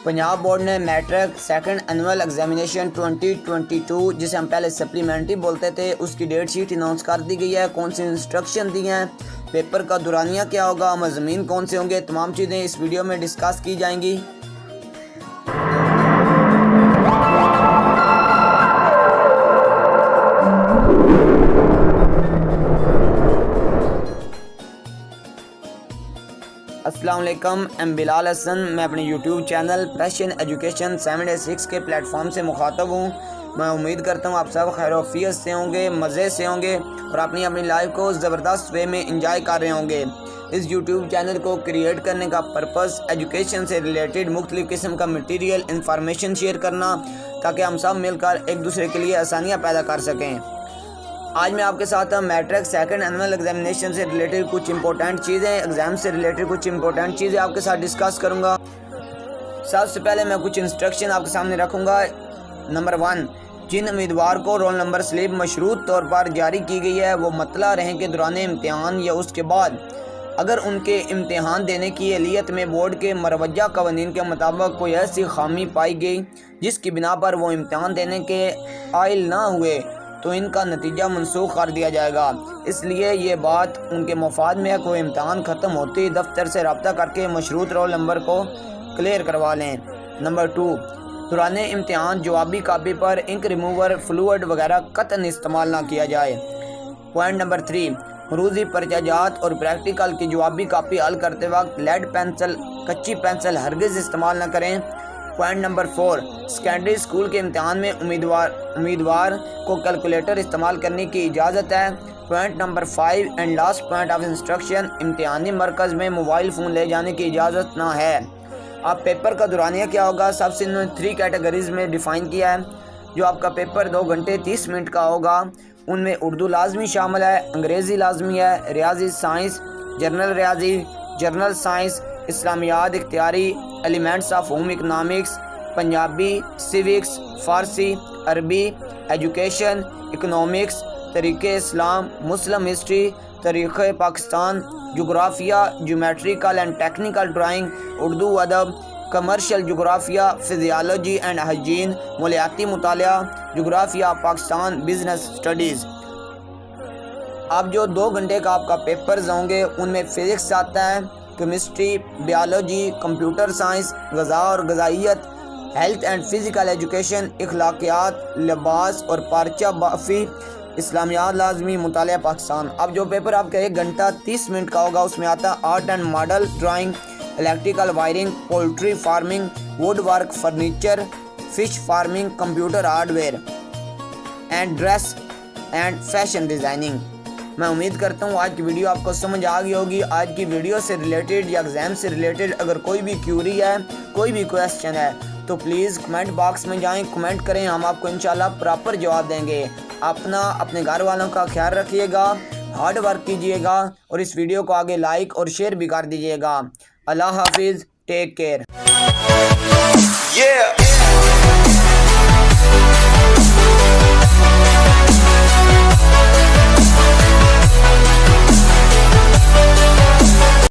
Punjab board ने matric second annual examination 2022 जिसे हम पहले सप्लीमेंट्री बोलते थे उसकी डेट शीट अनाउंस कर दी गई है। कौन सी इंस्ट्रक्शन दी हैं, पेपर का दुरानिया क्या होगा, मज़मून कौन से होंगे, तमाम चीज़ें इस वीडियो में डिस्कस की जाएंगी। अस्सलाम वालेकुम, एम बिलाल हसन। मैं अपने YouTube चैनल पैशन एजुकेशन 786 के प्लेटफॉर्म से मुखातब हूँ। मैं उम्मीद करता हूँ आप सब खैरोफियत से होंगे, मज़े से होंगे और अपनी अपनी लाइफ को ज़बरदस्त वे में इंजॉय कर रहे होंगे। इस YouTube चैनल को क्रिएट करने का पर्पस एजुकेशन से रिलेटेड मुख्तलिफ़ किस्म का मटीरियल इंफॉर्मेशन शेयर करना, ताकि हम सब मिलकर एक दूसरे के लिए आसानियाँ पैदा कर सकें। आज मैं आपके साथ मैट्रिक सेकंड एनुअल एग्जामिनेशन से रिलेटेड कुछ इंपॉर्टेंट चीज़ें, एग्ज़ाम से रिलेटेड कुछ इंपॉर्टेंट चीज़ें आपके साथ डिस्कस करूंगा। सबसे पहले मैं कुछ इंस्ट्रक्शन आपके सामने रखूंगा। नंबर 1, जिन उम्मीदवार को रोल नंबर स्लिप मशरूत तौर पर जारी की गई है वो मतला रहें कि दौरान इम्तिहान या उसके बाद अगर उनके इम्तिहान देने की एहलियत में बोर्ड के मरवजा कवानीन के मुताबिक कोई ऐसी खामी पाई गई जिसकी बिना पर वो इम्तिहान देने के आइल ना हुए तो इनका नतीजा मनसूख कर दिया जाएगा। इसलिए ये बात उनके मफाद में है कोई इम्तहान ख़त्म होते ही दफ्तर से रब्ता करके मशरूत रोल नंबर को क्लियर करवा लें। नंबर 2, दौरान इम्तिहान जवाबी कापी पर इंक रिमूवर, फ्लूइड वगैरह कतन इस्तेमाल ना किया जाए। पॉइंट नंबर 3, रूज़ी परिचयाजात और प्रैक्टिकल की जवाबी कापी हल करते वक्त लेड पेंसिल, कच्ची पेंसिल हरगिज़ इस्तेमाल न करें। पॉइंट नंबर 4, सेकेंडरी स्कूल के इम्तिहान में उम्मीदवार को कैलकुलेटर इस्तेमाल करने की इजाज़त है। Point number 5 and last point of instruction, इम्तिहानी मरकज़ में मोबाइल फ़ोन ले जाने की इजाज़त ना है। अब पेपर का दुरानिया क्या होगा, सबसे इन्होंने 3 कैटेगरीज़ में डिफ़ाइन किया है। जो आपका पेपर 2 घंटे 30 मिनट का होगा उनमें उर्दू लाजमी शामिल है, अंग्रेज़ी लाजमी है, रियाजी साइंस, जर्नल रियाजी, जर्नल साइंस, इस्लामियात, इख्तियारी, elements of home economics, Punjabi, civics, Farsi, Arabi, education, economics, तरीक़े इस्लाम, मुस्लिम हिस्ट्री, तरीक़े पाकिस्तान, जोग्राफिया, geometrical and technical drawing, Urdu अदब, कमर्शियल जोग्राफिया, फिजियोलॉजी एंड हाइजीन, मौलियाती मुतालिया, जोग्राफिया पाकिस्तान, बिजनेस स्टडीज़। अब जो 2 घंटे का आपका पेपर्स होंगे उनमें फ़िज़िक्स आता है, chemistry, biology, computer science, Gaza और ग़ज़ाइयत, हेल्थ एंड फ़िज़िकल एजुकेशन, इखलाकियात, लिबास और पार्चा बाफ़ी, इस्लामियात लाजमी, मुतालिया पाकिस्तान। अब जो पेपर आपका 1 घंटा 30 मिनट का होगा उसमें आता है art and model drawing, electrical wiring, poultry farming, would work, furniture, fish farming, computer hardware and dress and fashion designing. मैं उम्मीद करता हूँ आज की वीडियो आपको समझ आ गई होगी। आज की वीडियो से रिलेटेड या एग्ज़ाम से रिलेटेड अगर कोई भी क्यूरी है, कोई भी क्वेश्चन है तो प्लीज़ कमेंट बॉक्स में जाएं, कमेंट करें, हम आपको इंशाल्लाह प्रॉपर जवाब देंगे। अपने घर वालों का ख्याल रखिएगा, हार्ड वर्क कीजिएगा और इस वीडियो को आगे लाइक और शेयर भी कर दीजिएगा। अल्लाह हाफिज़, टेक केयर।